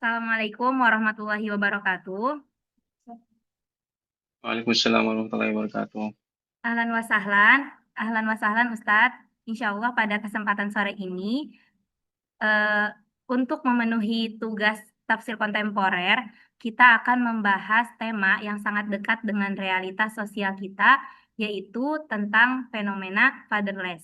Assalamualaikum warahmatullahi wabarakatuh. Waalaikumsalam warahmatullahi wabarakatuh. Ahlan wa sahlan, Ustadz. Insya Allah pada kesempatan sore ini, eh, untuk memenuhi tugas tafsir kontemporer, kita akan membahas tema yang sangat dekat dengan realitas sosial kita, yaitu tentang fenomena fatherless,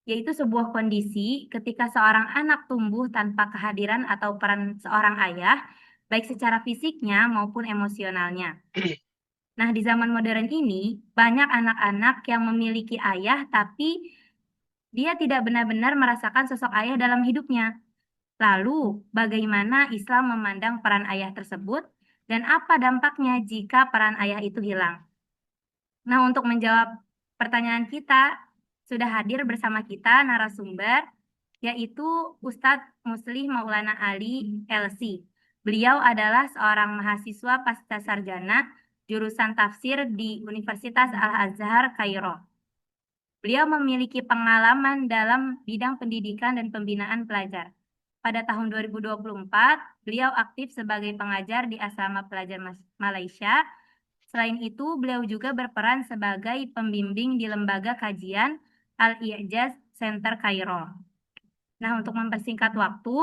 yaitu sebuah kondisi ketika seorang anak tumbuh tanpa kehadiran atau peran seorang ayah, baik secara fisiknya maupun emosionalnya. Nah, di zaman modern ini, banyak anak-anak yang memiliki ayah, tapi dia tidak benar-benar merasakan sosok ayah dalam hidupnya. Lalu, bagaimana Islam memandang peran ayah tersebut, dan apa dampaknya jika peran ayah itu hilang? Nah, untuk menjawab pertanyaan kita, sudah hadir bersama kita narasumber, yaitu Ustadz Muslih Maulana Ali LC. Beliau adalah seorang mahasiswa pasca sarjana jurusan tafsir di Universitas Al-Azhar, Kairo. Beliau memiliki pengalaman dalam bidang pendidikan dan pembinaan pelajar. Pada tahun 2024, beliau aktif sebagai pengajar di Asrama Pelajar Malaysia. Selain itu, beliau juga berperan sebagai pembimbing di lembaga kajian Al-I'jaz Center Kairo. Nah, untuk mempersingkat waktu,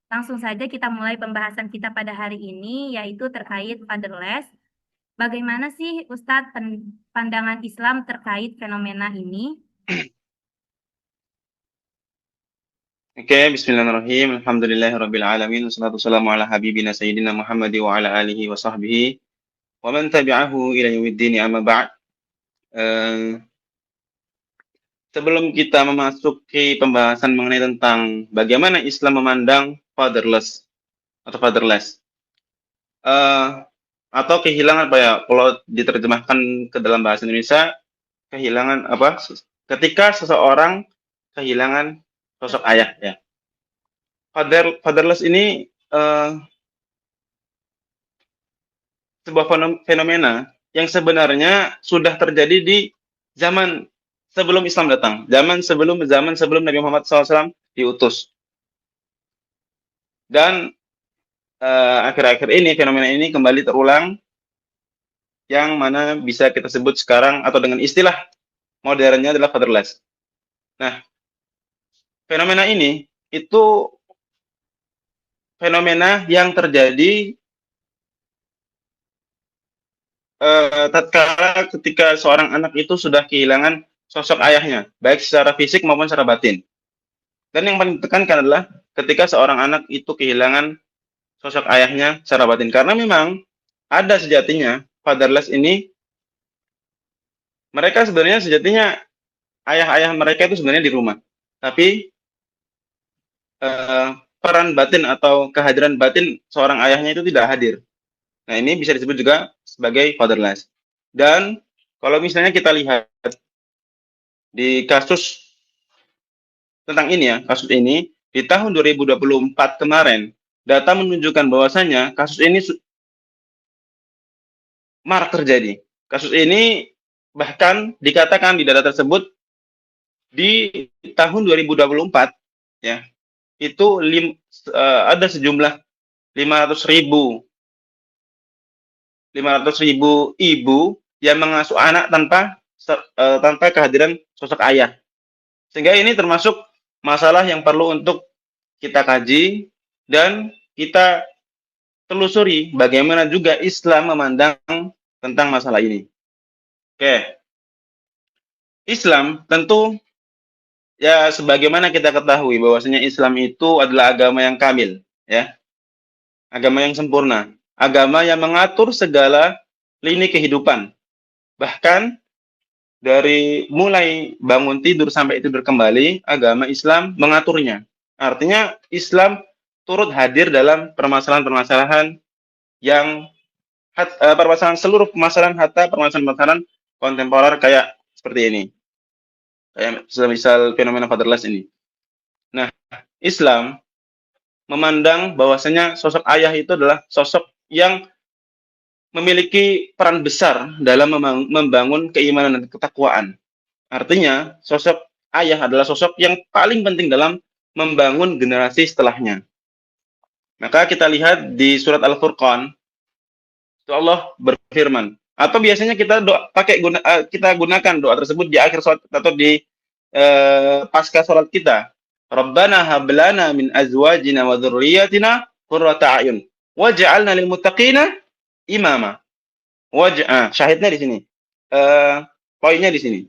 langsung saja kita mulai pembahasan kita pada hari ini, yaitu terkait fatherless. Bagaimana sih Ustadz pandangan Islam terkait fenomena ini? Oke, bismillahirrahmanirrahim. Alhamdulillahirabbil alamin. Wassalatu wassalamu ala habibina sayyidina Muhammad wa ala alihi wa sahbihi wa man tabi'ahu ila yaumiddin amma ba'd. Eh, Sebelum kita memasuki pembahasan mengenai tentang bagaimana Islam memandang fatherless atau fatherless, eh, atau kehilangan apa ya? Kalau diterjemahkan ke dalam bahasa Indonesia, kehilangan apa? Ketika seseorang kehilangan sosok ayah ya. Fatherless ini sebuah fenomena yang sebenarnya sudah terjadi di zaman sebelum Islam datang, zaman sebelum Nabi Muhammad SAW diutus. Dan akhir-akhir ini fenomena ini kembali terulang, yang mana bisa kita sebut sekarang atau dengan istilah modernnya adalah fatherless. Nah, fenomena ini itu fenomena yang terjadi tatkala ketika seorang anak itu sudah kehilangan sosok ayahnya, baik secara fisik maupun secara batin. Dan yang paling ditekankan adalah ketika seorang anak itu kehilangan sosok ayahnya secara batin. Karena memang ada sejatinya fatherless ini, mereka sebenarnya sejatinya ayah-ayah mereka itu sebenarnya di rumah. Tapi eh, peran batin atau kehadiran batin seorang ayahnya itu tidak hadir. Nah, ini bisa disebut juga sebagai fatherless. Dan kalau misalnya kita lihat di kasus tentang ini ya, kasus ini di tahun 2024 kemarin, data menunjukkan bahwasanya kasus ini marak terjadi. Kasus ini bahkan dikatakan di data tersebut di tahun 2024 ya, itu ada sejumlah 500.000 ibu yang mengasuh anak tanpa kehadiran sosok ayah. Sehingga ini termasuk masalah yang perlu untuk kita kaji dan kita telusuri bagaimana juga Islam memandang tentang masalah ini. Oke, Islam tentu ya sebagaimana kita ketahui bahwasanya Islam itu adalah agama yang kamil, ya, agama yang sempurna, agama yang mengatur segala lini kehidupan. Bahkan dari mulai bangun tidur sampai tidur kembali, agama Islam mengaturnya. Artinya Islam turut hadir dalam permasalahan-permasalahan yang seluruh permasalahan, hatta permasalahan-permasalahan kontemporer kayak seperti ini. Kayak misal fenomena fatherless ini. Nah, Islam memandang bahwasanya sosok ayah itu adalah sosok yang memiliki peran besar dalam membangun keimanan dan ketakwaan. Artinya, sosok ayah adalah sosok yang paling penting dalam membangun generasi setelahnya. Maka kita lihat di surat Al-Furqan, itu Allah berfirman. Atau biasanya kita kita gunakan doa tersebut di akhir salat atau di pasca salat kita. Rabbana hab lana min azwajina wa dzurriyyatina qurrata a'yun waj'alna lil muttaqina imama. Syahidnya di sini. Poinnya di sini.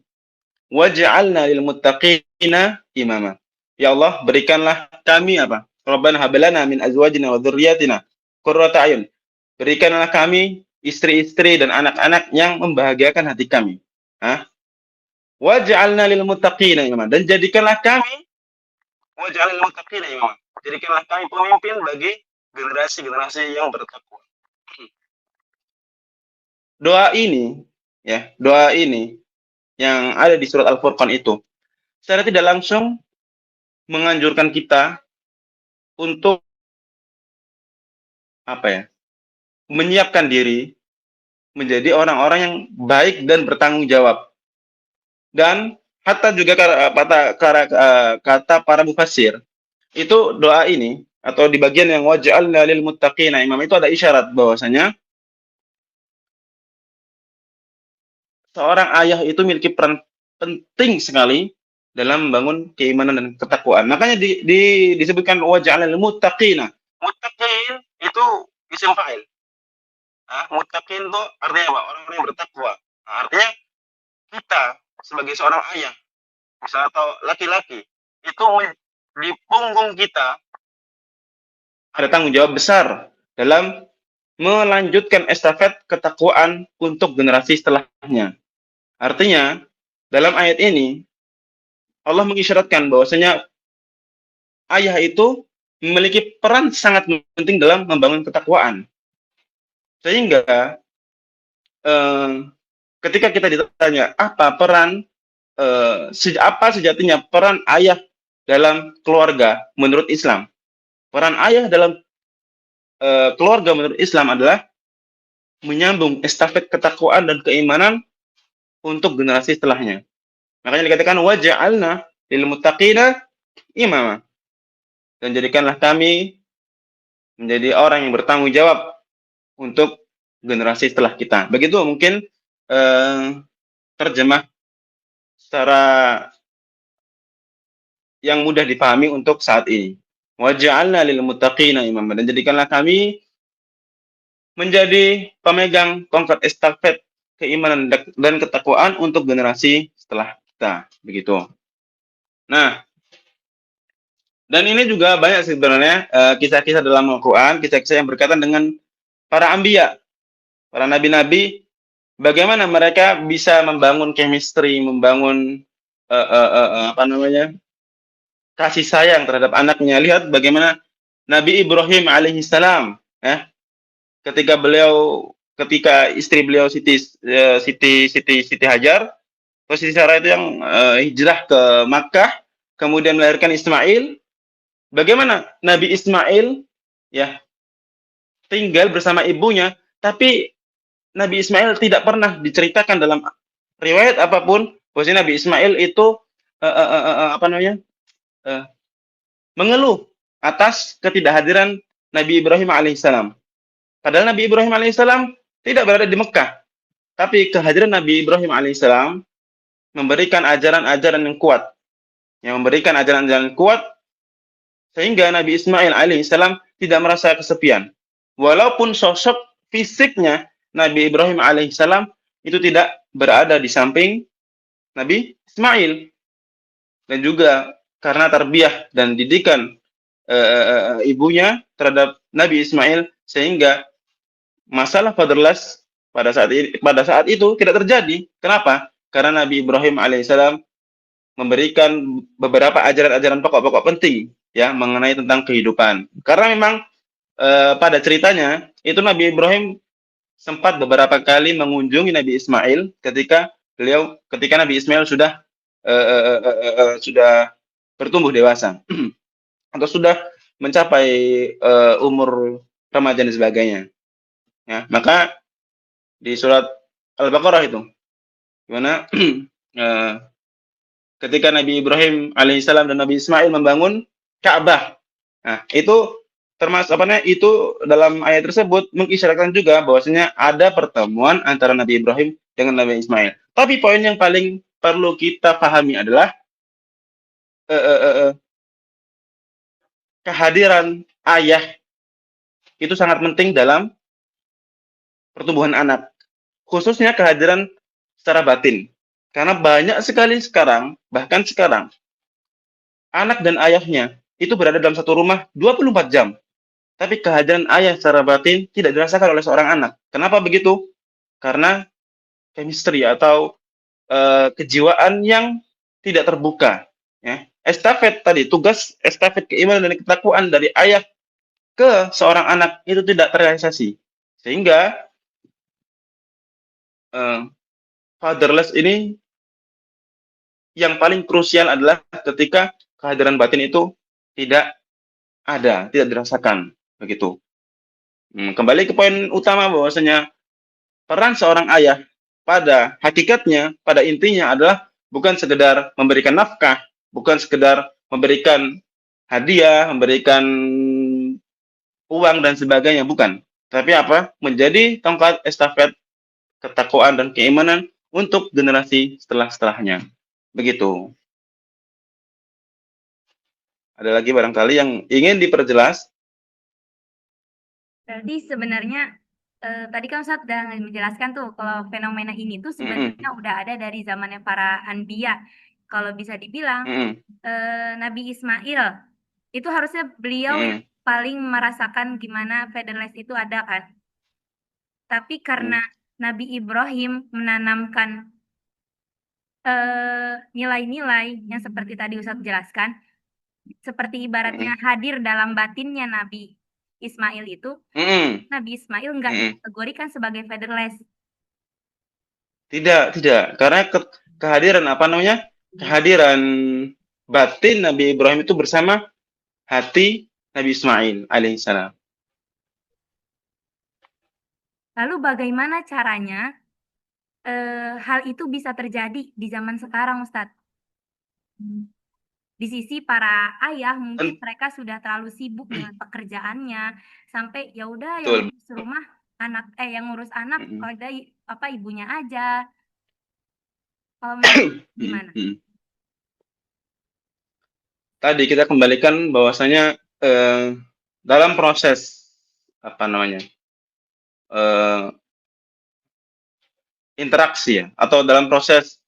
Waj'alna lil muttaqina imama. Ya Allah, berikanlah kami apa? Rabbana hab lana min azwajina wa dzurriyyatina qurrata a'yun. Berikanlah kami istri-istri dan anak-anak yang membahagiakan hati kami. Waj'alna lil muttaqina imama. Dan jadikanlah kami waj'alna lil muttaqina imama. Jadikanlah kami pemimpin bagi generasi-generasi yang bertakwa. Doa ini yang ada di surat Al-Furqan itu secara tidak langsung menganjurkan kita untuk menyiapkan diri menjadi orang-orang yang baik dan bertanggung jawab. Dan hatta juga kata para mufassir, itu doa ini atau di bagian yang waj'alna lil muttaqina imam itu ada isyarat bahwasanya seorang ayah itu memiliki peran penting sekali dalam membangun keimanan dan ketakwaan. Makanya disebutkan waj'alna lil muttaqina. Muttaqin itu isim fa'il. Muttaqin itu artinya apa? Orang-orang yang bertakwa. Artinya kita sebagai seorang ayah, misalnya atau laki-laki, itu di punggung kita ada tanggung jawab besar dalam melanjutkan estafet ketakwaan untuk generasi setelahnya. Artinya, dalam ayat ini Allah mengisyaratkan bahwasanya ayah itu memiliki peran sangat penting dalam membangun ketakwaan. Sehingga ketika kita ditanya apa sejatinya peran ayah dalam keluarga menurut Islam, peran ayah dalam keluarga menurut Islam adalah menyambung estafet ketakwaan dan keimanan untuk generasi setelahnya. Makanya dikatakan waj'alna lil muttaqina imama. Dan jadikanlah kami menjadi orang yang bertanggung jawab untuk generasi setelah kita. Begitu mungkin terjemah secara yang mudah dipahami untuk saat ini. Waj'alna lil muttaqina imama. Dan jadikanlah kami menjadi pemegang tongkat estafet keimanan dan ketakwaan untuk generasi setelah kita. Begitu. Nah, dan ini juga banyak sebenarnya kisah-kisah dalam Al-Quran, kisah-kisah yang berkaitan dengan para anbiya, para nabi-nabi, bagaimana mereka bisa membangun chemistry, membangun kasih sayang terhadap anaknya. Lihat bagaimana Nabi Ibrahim alaihissalam, ketika istri beliau Siti Hajar, atau Siti Sarah itu yang hijrah ke Makkah, kemudian melahirkan Ismail. Bagaimana Nabi Ismail tinggal bersama ibunya, tapi Nabi Ismail tidak pernah diceritakan dalam riwayat apapun bahwa Nabi Ismail itu mengeluh atas ketidakhadiran Nabi Ibrahim alaihissalam. Padahal Nabi Ibrahim alaihissalam tidak berada di Mekah, tapi kehadiran Nabi Ibrahim alaihissalam memberikan ajaran-ajaran yang kuat, sehingga Nabi Ismail alaihissalam tidak merasa kesepian. Walaupun sosok fisiknya Nabi Ibrahim alaihissalam itu tidak berada di samping Nabi Ismail. Dan juga karena tarbiyah dan didikan ibunya terhadap Nabi Ismail, sehingga masalah fatherless pada saat itu tidak terjadi. Kenapa? Karena Nabi Ibrahim alaihissalam memberikan beberapa ajaran-ajaran pokok-pokok penting mengenai tentang kehidupan. Karena memang pada ceritanya itu Nabi Ibrahim sempat beberapa kali mengunjungi Nabi Ismail ketika Nabi Ismail sudah bertumbuh dewasa atau sudah mencapai umur remaja dan sebagainya. Maka di surat Al-Baqarah itu, dimana ketika Nabi Ibrahim alaihissalam dan Nabi Ismail membangun Ka'bah, itu termasuk apa namanya itu dalam ayat tersebut mengisyaratkan juga bahwasanya ada pertemuan antara Nabi Ibrahim dengan Nabi Ismail. Tapi poin yang paling perlu kita pahami adalah eh, eh, eh, eh, kehadiran ayah itu sangat penting dalam pertumbuhan anak, khususnya kehadiran secara batin. Karena banyak sekali sekarang, bahkan sekarang, anak dan ayahnya itu berada dalam satu rumah 24 jam. Tapi kehadiran ayah secara batin tidak dirasakan oleh seorang anak. Kenapa begitu? Karena chemistry atau kejiwaan yang tidak terbuka. Ya. Estafet tadi, tugas estafet keimanan dan ketakwaan dari ayah ke seorang anak itu tidak terrealisasi. Sehingga uh, fatherless ini yang paling krusial adalah ketika kehadiran batin itu tidak ada, tidak dirasakan. Begitu. Kembali ke poin utama bahwasanya peran seorang ayah pada hakikatnya, pada intinya adalah bukan sekedar memberikan nafkah, bukan sekedar memberikan hadiah, memberikan uang dan sebagainya, bukan. Tapi apa? Menjadi tongkat estafet ketakwaan dan keimanan untuk generasi setelah-setelahnya. Begitu. Ada lagi barangkali yang ingin diperjelas? Berarti sebenarnya tadi kan Ustadz udah menjelaskan tuh kalau fenomena ini tuh sebenarnya udah ada dari zamannya para anbiya. Kalau bisa dibilang Nabi Ismail itu harusnya beliau yang paling merasakan gimana fatherless itu ada kan. Tapi karena Nabi Ibrahim menanamkan nilai-nilai yang seperti tadi Ustadz jelaskan, seperti ibaratnya hadir dalam batinnya Nabi Ismail itu, Nabi Ismail nggak dikategorikan sebagai fatherless. Tidak, tidak. Karena kehadiran apa namanya? Kehadiran batin Nabi Ibrahim itu bersama hati Nabi Ismail alaihissalam. Lalu bagaimana caranya hal itu bisa terjadi di zaman sekarang, Ustadz? Di sisi para ayah mungkin mereka sudah terlalu sibuk dengan pekerjaannya sampai ya udah yang ngurus rumah anak yang ngurus anak ada apa ibunya aja. Kalau menurut gimana? Tadi kita kembalikan bahwasanya dalam proses apa namanya interaksi ya, atau dalam proses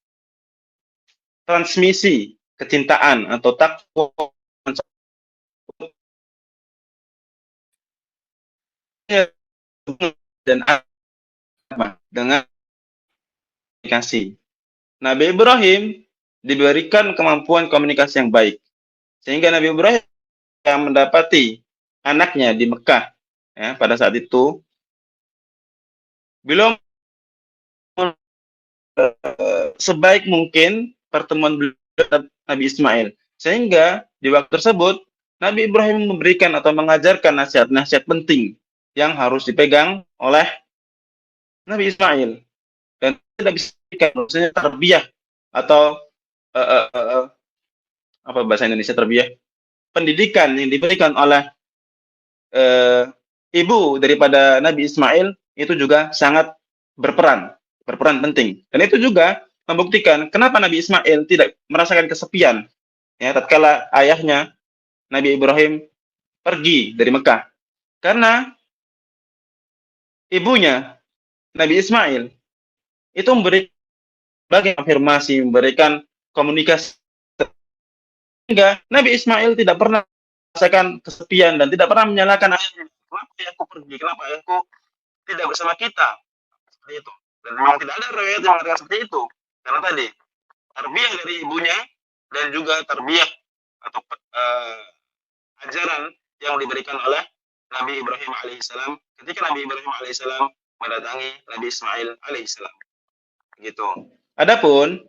transmisi kecintaan atau takwa dan apa dengan komunikasi. Nabi Ibrahim diberikan kemampuan komunikasi yang baik, sehingga Nabi Ibrahim yang mendapati anaknya di Mekah ya, pada saat itu belum sebaik mungkin pertemuan Nabi Ismail, sehingga di waktu tersebut Nabi Ibrahim memberikan atau mengajarkan nasihat-nasihat penting yang harus dipegang oleh Nabi Ismail dan tidak bisa maksudnya tarbiyah atau apa bahasa Indonesia tarbiyah, pendidikan yang diberikan oleh ibu daripada Nabi Ismail itu juga sangat berperan penting. Dan itu juga membuktikan kenapa Nabi Ismail tidak merasakan kesepian ya tatkala ayahnya Nabi Ibrahim pergi dari Mekah. Karena ibunya Nabi Ismail itu memberikan berbagai afirmasi, memberikan komunikasi sehingga Nabi Ismail tidak pernah merasakan kesepian dan tidak pernah menyalahkan ayahnya. Kenapa ayahku pergi? Kenapa ayahku tidak bersama kita? Seperti itu. Dan memang tidak ada riwayat yang mengatakan seperti itu. Karena tadi tarbiyah dari ibunya dan juga tarbiyah atau ajaran yang diberikan oleh Nabi Ibrahim alaihissalam ketika Nabi Ibrahim alaihissalam mendatangi Nabi Ismail alaihissalam. Gitu. Adapun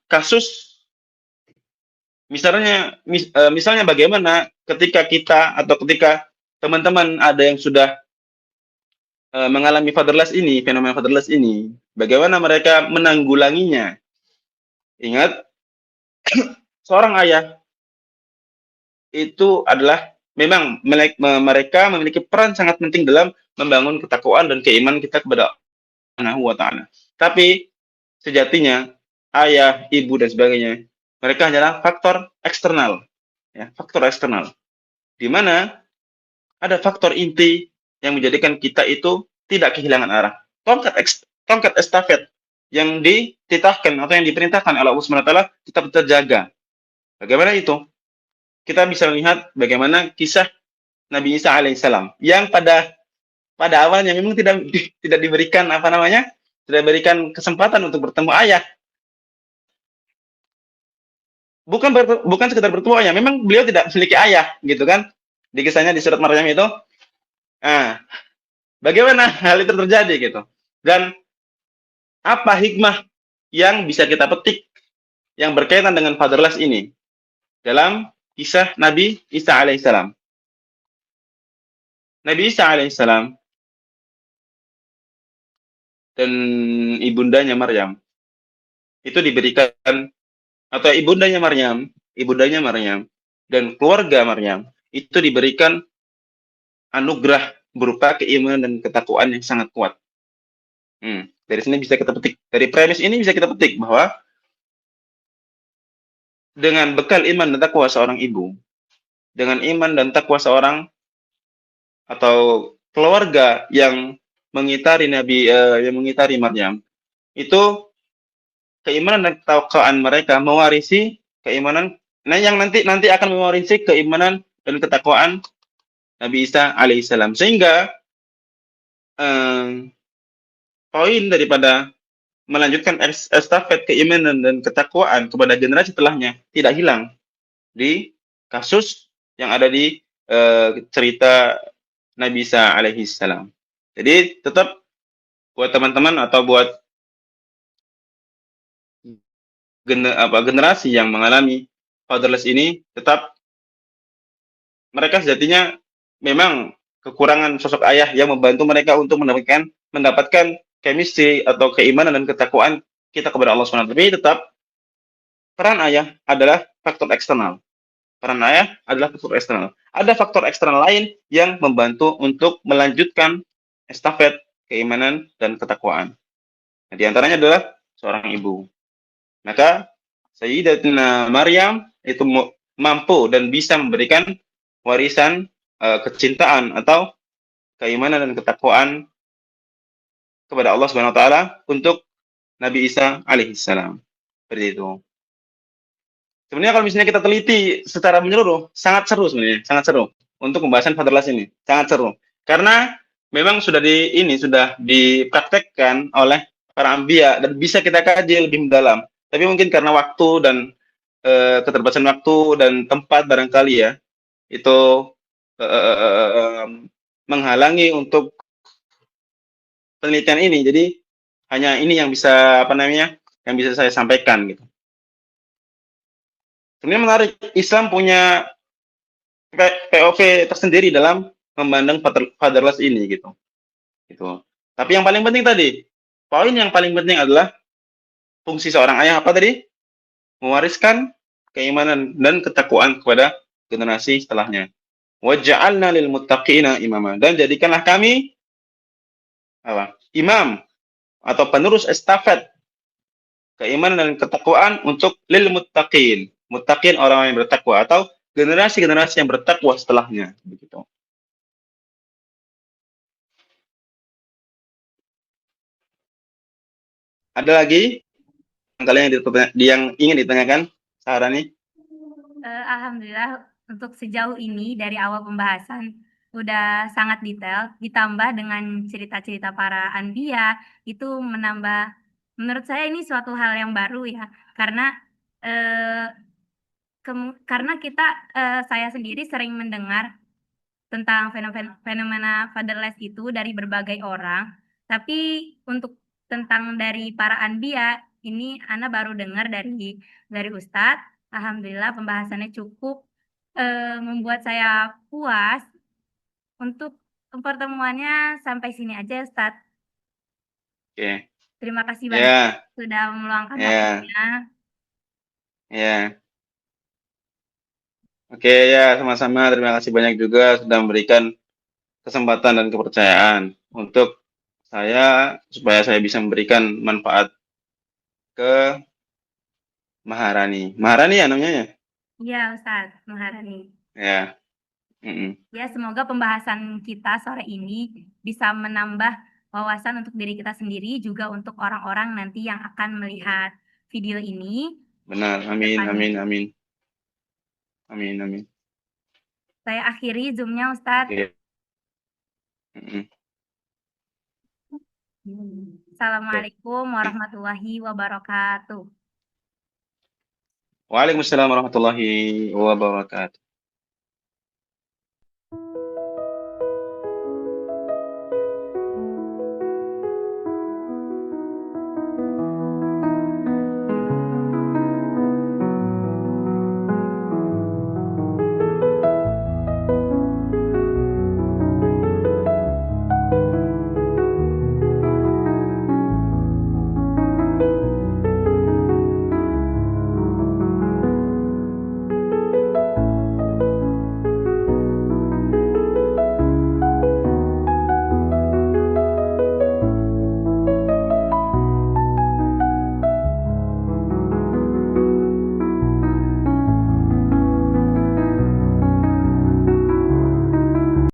kasus misalnya bagaimana ketika kita atau ketika teman-teman ada yang sudah mengalami fatherless ini, fenomena fatherless ini, bagaimana mereka menanggulanginya? Ingat, seorang ayah itu adalah memang mereka memiliki peran sangat penting dalam membangun ketakwaan dan keimanan kita kepada Allah Subhanahu wa taala. Tapi sejatinya ayah, ibu dan sebagainya mereka hanyalah faktor eksternal, ya, faktor eksternal. Di mana ada faktor inti yang menjadikan kita itu tidak kehilangan arah. Tongkat estafet yang dititahkan atau yang diperintahkan oleh Allah Subhanahu wa taala tetap terjaga. Bagaimana itu? Kita bisa melihat bagaimana kisah Nabi Isa alaihissalam yang pada awalnya memang tidak diberikan apa namanya? Tidak diberikan kesempatan untuk bertemu ayah. Bukan sekedar bertemu ayah, memang beliau tidak memiliki ayah, gitu kan? Di kisahnya di surat Maryam itu. Nah, bagaimana hal itu terjadi gitu? Dan apa hikmah yang bisa kita petik yang berkaitan dengan fatherless ini dalam kisah Nabi Isa alaihissalam? Nabi Isa alaihissalam dan ibundanya Maryam itu diberikan, atau ibundanya Maryam dan keluarga Maryam itu diberikan anugerah berupa keimanan dan ketakwaan yang sangat kuat. Dari sini bisa kita petik, dari premis ini bisa kita petik bahwa dengan bekal iman dan takwa seorang ibu, dengan iman dan takwa seorang atau keluarga yang mengitari yang mengitari Maryam, itu keimanan dan ketakwaan mereka mewarisi keimanan, yang nanti akan mewarisi keimanan dan ketakwaan Nabi Isa alaihissalam. Sehingga poin daripada melanjutkan estafet keimanan dan ketakwaan kepada generasi setelahnya tidak hilang di kasus yang ada di cerita Nabi Isa alaihissalam. Jadi tetap buat teman-teman atau buat generasi yang mengalami fatherless ini, tetap mereka sejatinya memang kekurangan sosok ayah yang membantu mereka untuk mendapatkan chemistry atau keimanan dan ketakwaan kita kepada Allah Subhanahu wa taala. Tapi tetap peran ayah adalah faktor eksternal. Peran ayah adalah faktor eksternal. Ada faktor eksternal lain yang membantu untuk melanjutkan estafet keimanan dan ketakwaan. Nah, di antaranya adalah seorang ibu. Maka Sayyidatina Maryam itu mampu dan bisa memberikan warisan kecintaan atau keimanan dan ketakwaan kepada Allah Subhanahu wa taala untuk Nabi Isa alaihissalam. Seperti itu. Sebenarnya kalau misalnya kita teliti secara menyeluruh, sangat seru sebenarnya, sangat seru untuk pembahasan fatherless ini, sangat seru. Karena memang sudah dipraktekkan oleh para anbiya dan bisa kita kaji lebih mendalam. Tapi mungkin karena waktu dan keterbatasan waktu dan tempat barangkali ya, itu menghalangi untuk penelitian ini. Jadi hanya ini yang bisa yang bisa saya sampaikan gitu. Sebenarnya menarik, Islam punya POV tersendiri dalam memandang fatherless ini gitu. Gitu. Tapi yang paling penting tadi, poin yang paling penting adalah fungsi seorang ayah apa tadi? Mewariskan keimanan dan ketakwaan kepada generasi setelahnya. Waj'alna lil muttaqina imama, dan jadikanlah kami imam atau penerus estafet keimanan dan ketakwaan untuk lil muttaqin. Muttaqin orang yang bertakwa atau generasi-generasi yang bertakwa setelahnya begitu. Ada lagi kalian yang ingin ditanyakan Sahrani? Alhamdulillah untuk sejauh ini dari awal pembahasan udah sangat detail, ditambah dengan cerita-cerita para anbiya itu menambah, menurut saya ini suatu hal yang baru ya, karena eh, karena saya sendiri sering mendengar tentang fenomena fatherless itu dari berbagai orang, tapi untuk tentang dari para anbiya ini Ana baru dengar dari Ustadz. Alhamdulillah pembahasannya cukup membuat saya puas. Untuk pertemuannya sampai sini aja Ustadz. Oke. Terima kasih banyak Ya, sudah meluangkan ya, waktunya. ya. Oke ya, sama-sama. Terima kasih banyak juga sudah memberikan kesempatan dan kepercayaan untuk saya supaya saya bisa memberikan manfaat ke Maharani. Maharani ya namanya? Iya, Ustadz Maharani. Ya. Mm-mm. Ya, semoga pembahasan kita sore ini bisa menambah wawasan untuk diri kita sendiri, juga untuk orang-orang nanti yang akan melihat video ini Benar. ke Amin, depannya. amin, amin. Amin, amin. Saya akhiri Zoom-nya, Ustadz. Oke. Mm-mm. Oke. Assalamualaikum warahmatullahi wabarakatuh. Waalaikumsalam warahmatullahi wabarakatuh.